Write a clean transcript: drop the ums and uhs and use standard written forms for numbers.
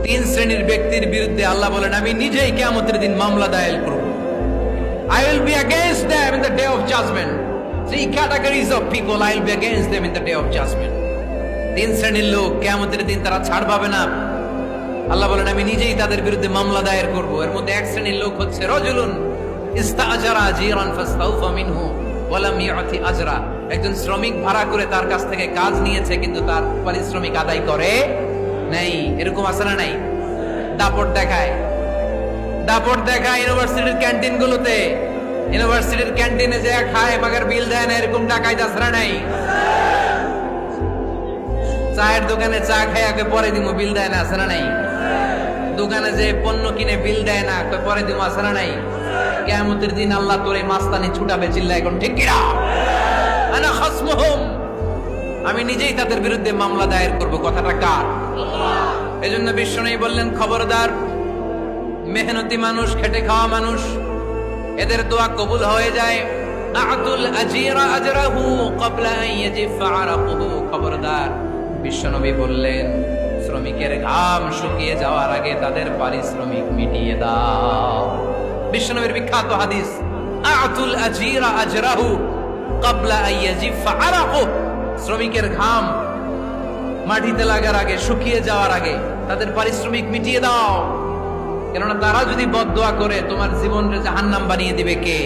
তিন শ্রেণীর ব্যক্তির বিরুদ্ধে আল্লাহ বলেন আমি নিজেই কিয়ামতের দিন মামলা দায়ের করব। I will be against them in the day of judgment. Three categories of people I will be against them in the day of judgment. তিন শ্রেণীর লোক কিয়ামতের দিন তারা ছাড় পাবে না। আল্লাহ বলেন আমি নিজেই তাদের বিরুদ্ধে মামলা দায়ের করব। এর মধ্যে এক শ্রেণীর লোক হচ্ছে রাজুলুন ইস্তাআজারা জিরান ফাস্তাউফা মিনহু ওয়া লাম ইউতি আজরা। একজন শ্রমিক ভাড়া করে তার কাছ থেকে কাজ নিয়েছে কিন্তু তার পারিশ্রমিক আদায় করে নাই। এরকম আছে না নাই? দাপট দেখায় ইউনিভার্সিটির ক্যান্টিন গুলোতে। ইউনিভার্সিটির ক্যান্টিনে যে খায় মাগার বিল দেয় না, এরকম ডাকাইত আছে না নাই? চায়ের দোকানে চা খায় পরে দিমু বিল দেয় না, আছে না নাই? দোকানে যে পণ্য কিনে বিল দেয় না পরে দিমু, আছে না নাই? কিয়ামতের দিন আল্লাহ তোরে মাস্তানি ছুটাবে, চিল্লা এখন ঠিক কিনা? আনা খাসমুহুম, আমি নিজেই তাদের বিরুদ্ধে মামলা দায়ের করব। কথাটা কার? এজন্য বিশ্বনবী বললেন খবরদার, মেহনতি মানুষ, খেটে খাওয়া মানুষ, এদের দোয়া কবুল হয়ে যায়। আতুল আজিরা আজরাহু ক্বাবলা আন ইয়াজিফা আরাকুহু। খবরদার, বিশ্বনবী বললেন শ্রমিকের ঘাম শুকিয়ে যাওয়ার আগে তাদের পারিশ্রমিক মিটিয়ে দাও। বিশ্বনবীর বিখ্যাত হাদিস, আতুল আজিরা আজরাহু ক্বাবলা আন ইয়াজিফা আরাকুহু। শ্রমিকের ঘাম মাটিতে লাগার আগে, শুকিয়ে যাওয়ার আগে তাদের পারিশ্রমিক মিটিয়ে দাও। কেননা তারা যদি বদদোয়া করে তোমার জীবনকে জাহান্নাম বানিয়ে দিবে কে?